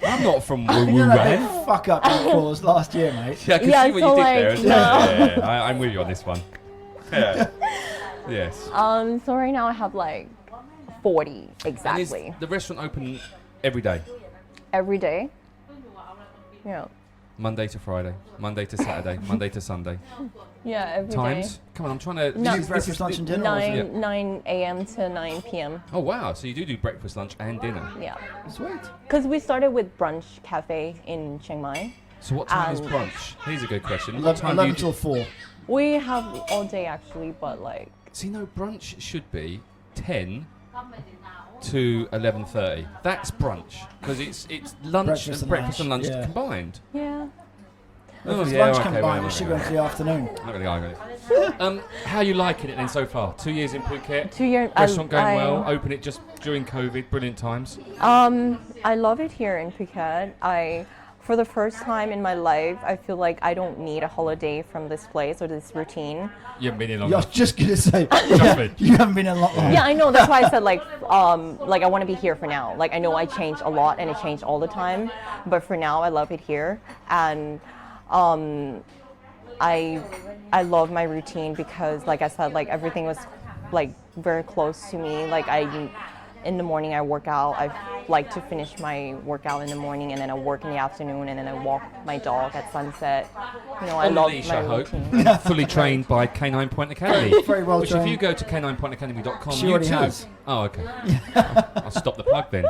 I'm not from Woo You Woo know that Ran. big fuck up you caused last year, mate. Yeah, I can Yeah, see what so you did like, there. Yeah, I'm with you on this one. Yeah. Yes. So right now I have like 40 And is exactly the restaurant open every day? every day. Yeah. Monday to Friday, Monday to Saturday, Monday to Sunday. Yeah, every day. Times? Come on, I'm trying to. No. You do breakfast, lunch, and dinner? or is it- 9 a.m. to 9 p.m. Oh wow! So you do breakfast, lunch, and dinner. Yeah. Sweet. Because we started with brunch cafe in Chiang Mai. So what time is Um, brunch? Here's a good question. What time 11 do you till 4. We have all day actually, but like, See, no, brunch should be 10 to 11:30. That's brunch because it's lunch Breakfast and and lunch lunch, yeah. combined. yeah. If it's yeah, lunch okay, combined, well, it should go into the afternoon. I'm not gonna go with it. How are you liking it then so far? 2 years in Phuket. 2 years. Restaurant going well. Open it just during COVID. Brilliant times. I love it here in Phuket. for the first time in my life, I feel like I don't need a holiday from this place or this routine. You haven't been in long I was enough. just going to say, me. you haven't been in a lot longer. Yeah, I know. That's why I said like I want to be here for now. Like I know I change a lot and it changed all the time, but for now I love it here, and I love my routine because, like I said, like everything was like very close to me. Like in the morning I work out. I like to finish my workout in the morning, and then I work in the afternoon, and then I walk my dog at sunset. You know, I On love leash, my I hope. routine. And fully trained by K9 Point Academy. Very well Which trained. if you go to k9pointacademy.com, She you already too. has. Oh, okay. I'll stop the plug then.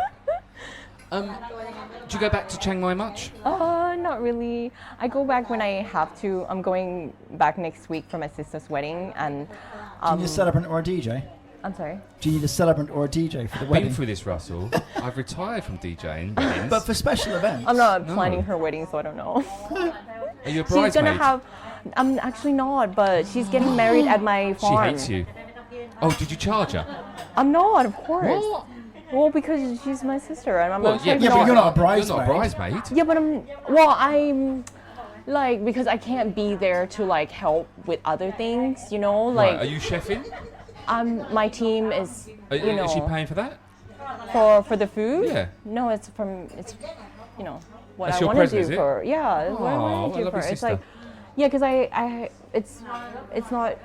Do you go back to Chiang Mai much? Not really. I go back when I have to. I'm going back next week for my sister's wedding, and Do you need a celebrant or a DJ? I'm sorry. Do you need a celebrant or a DJ for the Been wedding? through this, Russell. I've retired from DJing weddings. But for special events. I'm not No. planning her wedding, so I don't know. Are you a She's bridesmaid? gonna have. I'm actually not, but she's getting married at my She farm. hates you. Oh, did you charge her? I'm not, of course. What? Well, because she's my sister, and I'm Well, not trying yeah, to but you're not a You're not a bridesmaid. bridesmaid. Yeah, but I'm like, because I can't be there to like help with other things, you know, Right, like are you chefing? my team is, you know, Is she paying for that? for the food. Yeah. No, it's you know what That's I your want to present, do is it? for what I Oh, want what to a do for lovely her. It's sister. like, yeah, because it's not.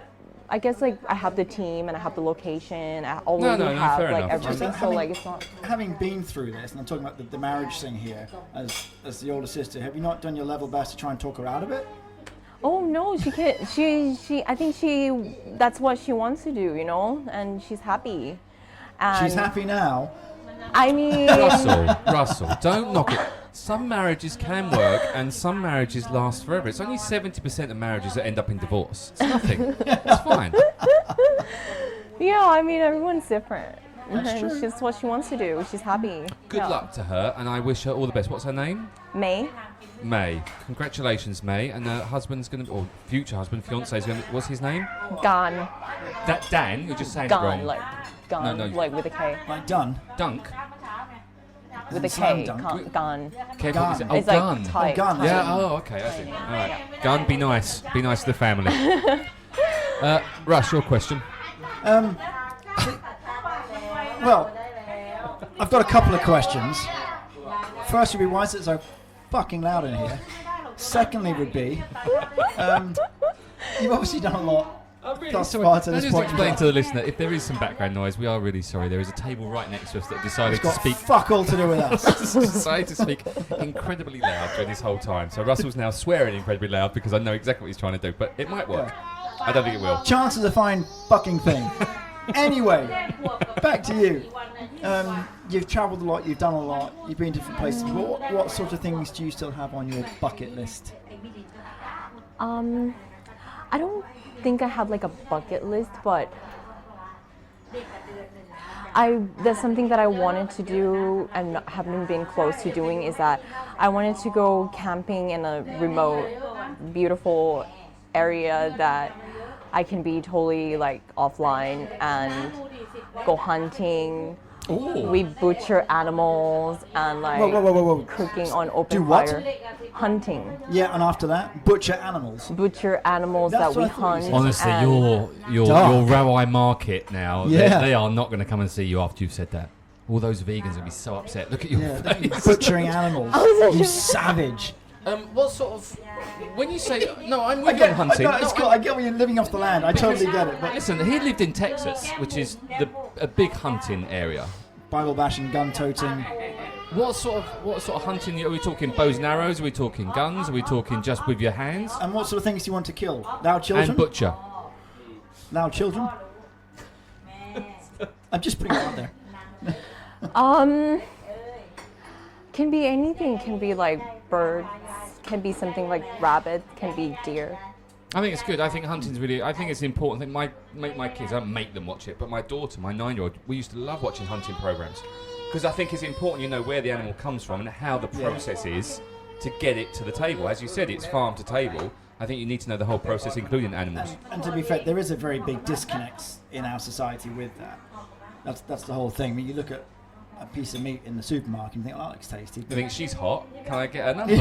I guess like I have the team and I have the location. I already no, have fair like enough. everything, Just so having- like it's not. Having been through this, and I'm talking about the marriage thing here, as the older sister, have you not done your level best to try and talk her out of it? Oh no, she can't. She. I think she. That's what she wants to do, you know, and she's happy. And She's happy now. I mean, Russell, don't knock it. Some marriages can work and some marriages last forever. It's only 70% of marriages that end up in divorce. It's nothing. It's fine. yeah. I mean, everyone's different. That's and true. She's what she wants to do. She's happy. Good Yeah. luck to her, and I wish her all the best. What's her name? May. May. Congratulations, May. And her husband's going to, or future husband, fiance's going to, what's his name? Gone. That Dan? You're just saying it Gone. wrong. Like gone. No. Like with a K. Like done. Dunk? With a Slam K. dunk. Gone. Careful. Gun. Is it? Oh, It's like gun. tight. gun, tight. Yeah, oh, okay, I see. All right. Gun, be nice. Be nice to the family. Russ, your question. Well, I've got a couple of questions. First would be, why is it so fucking loud in here? Secondly would be, you've obviously done a lot. I'm really Thus sorry. far to Can I this just point. explain to the listener, if there is some background noise, we are really sorry. There is a table right next to us that decided It's to got speak fuck all to do with us. decided to speak incredibly loud during this whole time. So Russell's now swearing incredibly loud because I know exactly what he's trying to do, but it might work. I don't think it will. Chances a fine fucking thing. Anyway, back to you. You've travelled a lot, you've done a lot, you've been to different places. What sort of things do you still have on your bucket list? I don't think I have like a bucket list, but there's something that I wanted to do and haven't been close to doing, is that I wanted to go camping in a remote, beautiful area that I can be totally like offline and go hunting. Ooh. We butcher animals and like Whoa. cooking on open Do what? fire. Hunting. Yeah, and after that, butcher animals. Butcher animals That's that we what I thought you hunt. said. Honestly, and your Dark. Rawai market now, Yeah. they are not going to come and see you after you've said that. All those vegans will be so upset. Look at your Yeah, face. butchering animals. was You such a- savage. What sort of... When you say... No, I'm with you on hunting. No, it's cool. I get when you're living off the land. I totally get it. But Listen, he lived in Texas, which is a big hunting area. Bible bashing, gun toting. What sort of hunting are we talking? Bows and arrows? Are we talking guns? Are we talking just with your hands? And what sort of things do you want to kill? Loud children? And butcher. Loud children? I'm just putting it out there. Can be anything. Can be like birds. Can be something like rabbits. Can be deer. I think it's good. I think hunting's really... I think it's important. I think my kids, I don't make them watch it, but my daughter, my 9-year-old, we used to love watching hunting programs. Because I think it's important you know where the animal comes from and how the process is to get it to the table. As you said, it's farm to table. I think you need to know the whole process, including animals. And to be fair, there is a very big disconnect in our society with that. That's the whole thing. When you look at a piece of meat in the supermarket and think, oh, that looks tasty. You think she's hot? Can I get her number?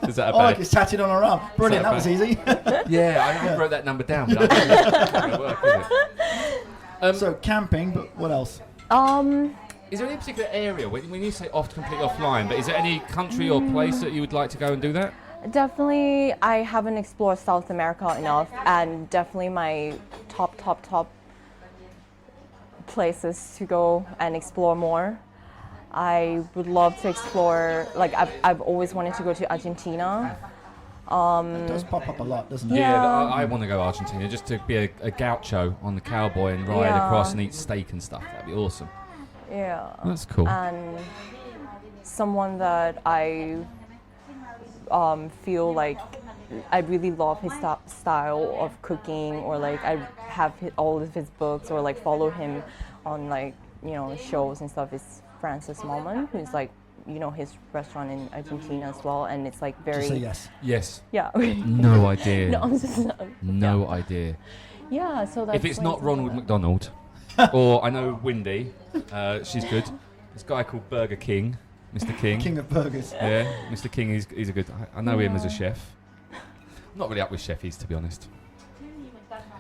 Is that a Oh, bad? look, it's tattooed on her arm. Brilliant, that was easy. Yeah, I wrote that number down, but I don't think it's going to work, is it? So camping, but what else? Is there any particular area, when you say completely offline, but is there any country or place that you would like to go and do that? Definitely, I haven't explored South America enough, and definitely my top places to go and explore more. I would love to explore, like I've always wanted to go to Argentina. It does pop up a lot, doesn't it? Yeah, I want to go to Argentina just to be a gaucho on the cowboy and ride across and eat steak and stuff. That'd be awesome. Yeah. That's cool. And someone that I feel like I really love his style of cooking, or like I have all of his books, or like follow him on like, you know, shows and stuff, is Francis Malman, who's like, you know, his restaurant in Argentina as well, and it's like very. Just say yes. Yes. Yeah. No idea. No, I'm just. No idea. Yeah, so that's. If it's not Ronald McDonald, or I know Windy, she's good. This guy called Burger King, Mr. King. King of burgers. Yeah, Mr. King, he's a good. I know him as a chef. I'm not really up with chefies, to be honest.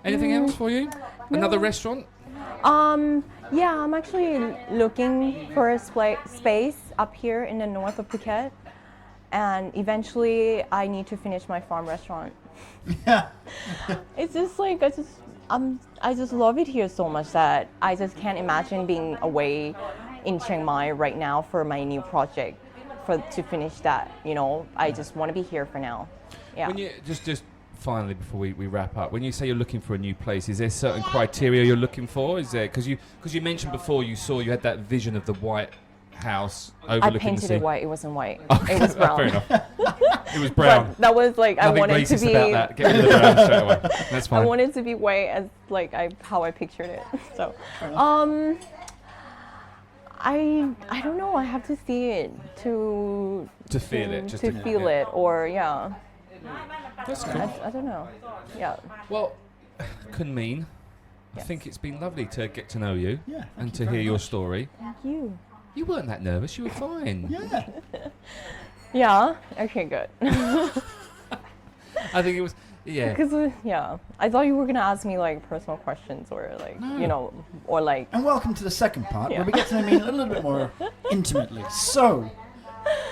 Anything else for you? Another restaurant? Yeah, I'm actually looking for a space up here in the north of Phuket, and eventually I need to finish my farm restaurant. Yeah. It's just like I just love it here so much that I just can't imagine being away in Chiang Mai right now for my new project, to finish that. You know, I just want to be here for now. Yeah. When you just finally before we wrap up, when you say you're looking for a new place, is there certain criteria you're looking for? Is there because you mentioned before you had that vision of the white house overlooking I the painted sea. it white. It wasn't white. Okay. It was brown. Fair enough. It was brown. But that was like Nothing I wanted to racist be. about that. Get rid of the brown straight away. That's fine. I wanted to be white as like how I pictured it. So, I don't know. I have to see it to feel it. Just to feel it, or yeah. That's cool. I don't know. Yeah. Well, K.Meen, I Yes. think it's been lovely to get to know you Yeah. and to hear your story. Thank you. You weren't that nervous. You were fine. Yeah. Yeah. Okay. Good. I think it was. Yeah. Because I thought you were gonna ask me like personal questions, or like you know, or like. And welcome to the second part, Yeah. where we get to know Meen a little bit more intimately. So.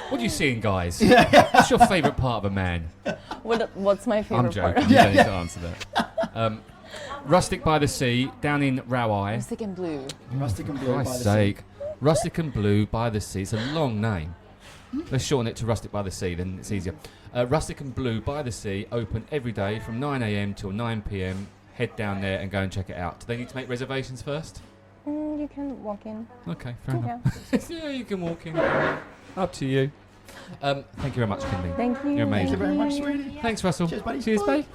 What are you seeing, guys? What's your favourite part of a man? What's my favorite I'm joking. part? You don't need to answer that. Rustic by the Sea, down in Rawai. Rustic and Blue. Rustic and Blue by the Christ's sea. sake. Rustic and Blue by the Sea. It's a long name. Let's shorten it to Rustic by the Sea, then it's easier. Rustic and Blue by the Sea, open every day from 9 a.m. till 9 p.m. Head down there and go and check it out. Do they need to make reservations first? You can walk in. Okay, fair Yeah. enough. Yeah, you can walk in. Up to you. Thank you very much, K.Meen. Thank you. You're amazing. Thank you very much, sweetie. Thanks, Russell. Cheers, buddy. Cheers, Bye. babe.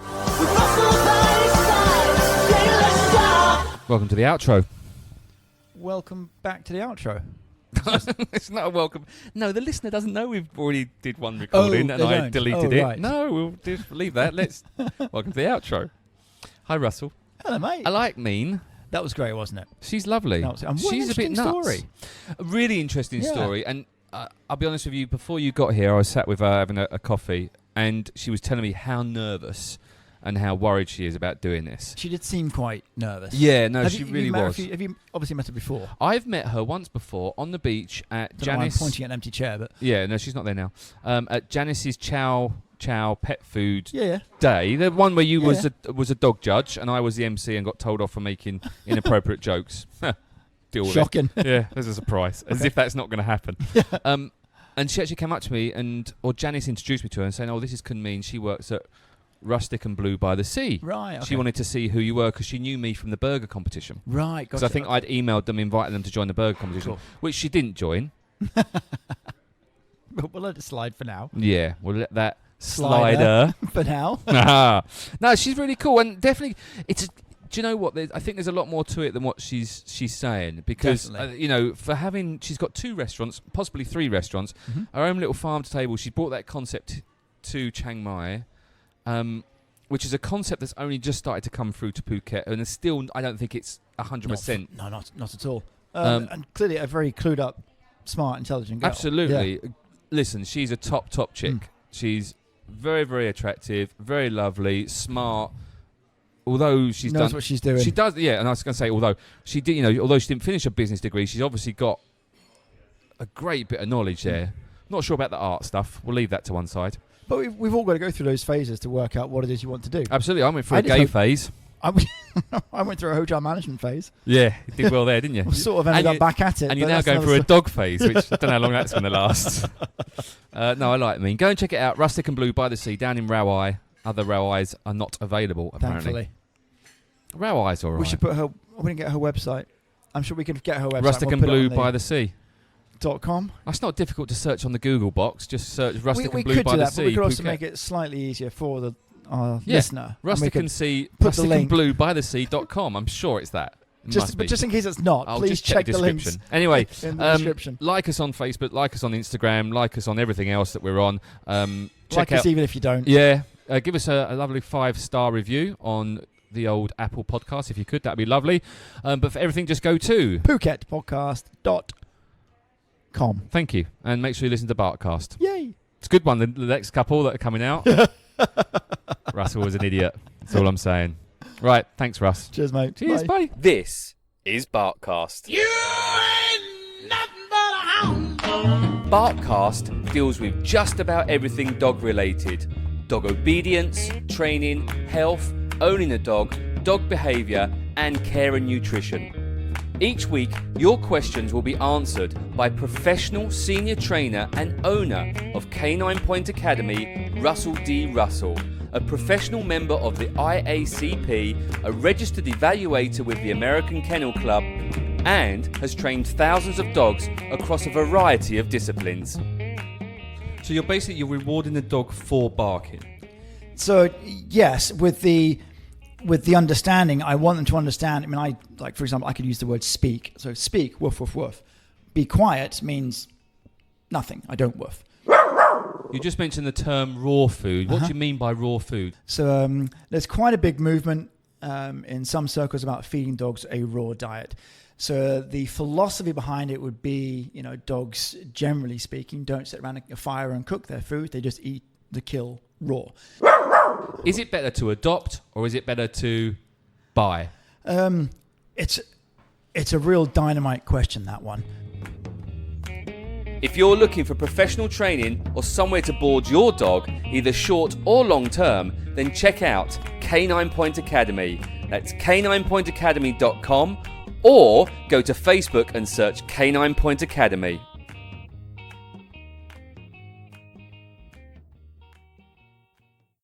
Welcome to the outro. Welcome back to the outro. It's not a welcome. No, the listener doesn't know we've already did one recording and they I don't? deleted Oh, it. right. No, we'll just leave that. Let's welcome to the outro. Hi, Russell. Hello, mate. I like Meen. That was great, wasn't it? She's lovely. And what an She's a bit interesting nuts. story. A really interesting Yeah. story. And I'll be honest with you, before you got here, I was sat with her having a coffee, and she was telling me how nervous and how worried she is about doing this. She did seem quite nervous. Yeah, no, Have she you really met her was. have you obviously met her before? I've met her once before on the beach at Don't know why I'm Janice. pointing at an empty chair, but Yeah, no, she's not there now. At Janice's Chow Pet Food yeah. Day, the one where you Yeah. was a dog judge and I was the MC and got told off for making inappropriate jokes. Deal with Shocking. it. Yeah, there's a surprise. As if that's not going to happen. Yeah. And she actually came up to me or Janice introduced me to her and saying, "Oh, this is K.Meen. She works at Rustic and Blue by the Sea." Right. Okay. She wanted to see who you were because she knew me from the burger competition. Right. Because Gotcha. I think I'd emailed them, invited them to join the burger competition, Cool. which she didn't join. We'll let it slide for now. Yeah, we'll let that Slider. slider. For now. No, she's really cool, and definitely, do you know what? I think there's a lot more to it than what she's saying because Definitely. she's got 2 restaurants, possibly 3 restaurants, Mhm. her own little farm to table. She brought that concept to Chiang Mai, which is a concept that's only just started to come through to Phuket, and it's still, I don't think it's 100%. No, not at all. And clearly a very clued up, smart, intelligent girl. Absolutely. Yeah. Listen, she's a top chick. She's very, very attractive, very lovely, smart. Although she's knows what she's doing. She does, yeah. And I was going to say, although she didn't finish a business degree, she's obviously got a great bit of knowledge there. Not sure about the art stuff. We'll leave that to one side. But we've all got to go through those phases to work out what it is you want to do. Absolutely. I went through a gay phase. I went through a hotel management phase. Yeah, you did well there, didn't you? I've sort of ended up back at it. And you're now going through a dog phase, which I don't know how long that's going to last. No, I like Mean. Go and check it out. Rustic and Blue by the Sea, down in Rawai. Other Rawais are not available, apparently. Thankfully. Rawai's all right. We should put her... We can get her website. I'm sure we can get her website. Rustic and Blue by the Sea. .com. That's not difficult to search on the Google box. Just search Rustic and Blue could by do the that, Sea. But we could also Phuket. make it slightly easier for our listener. Rustic and Sea. Put Rustic the link. and Blue by the Sea.com. I'm sure it's that. But just in case it's not, I'll please just check the the links. description. Anyway, in the description. Like us on Facebook, like us on Instagram, like us on everything else that we're on. Check us even if you don't. Yeah, give us a lovely 5-star review on the old Apple podcast if you could. That'd be lovely. But for everything, just go to PhuketPodcast.com. Thank you, and make sure you listen to Bartcast. Yay! It's a good one. The next couple that are coming out. Russell was an idiot. That's all I'm saying. Right, thanks, Russ. Cheers, mate. Cheers, bye. This is Bartcast. You ain't nothing but a hound dog. Bartcast deals with just about everything dog related. Dog obedience, training, health, owning a dog behaviour, and care and nutrition. Each week, your questions will be answered by professional senior trainer and owner of Canine Point Academy, Russell D. Russell, a professional member of the IACP, a registered evaluator with the American Kennel Club, and has trained thousands of dogs across a variety of disciplines. So you're rewarding the dog for barking? So, yes, with the understanding, I want them to understand. I mean, for example, I could use the word speak. So speak, woof, woof, woof. Be quiet means nothing. I don't woof. You just mentioned the term raw food. What do you mean by raw food? So there's quite a big movement in some circles about feeding dogs a raw diet. So the philosophy behind it would be, dogs, generally speaking, don't sit around a fire and cook their food. They just eat the kill raw. Is it better to adopt or is it better to buy? It's a real dynamite question, that one. If you're looking for professional training or somewhere to board your dog, either short or long term, then check out Canine Point Academy. That's caninepointacademy.com or go to Facebook and search Canine Point Academy.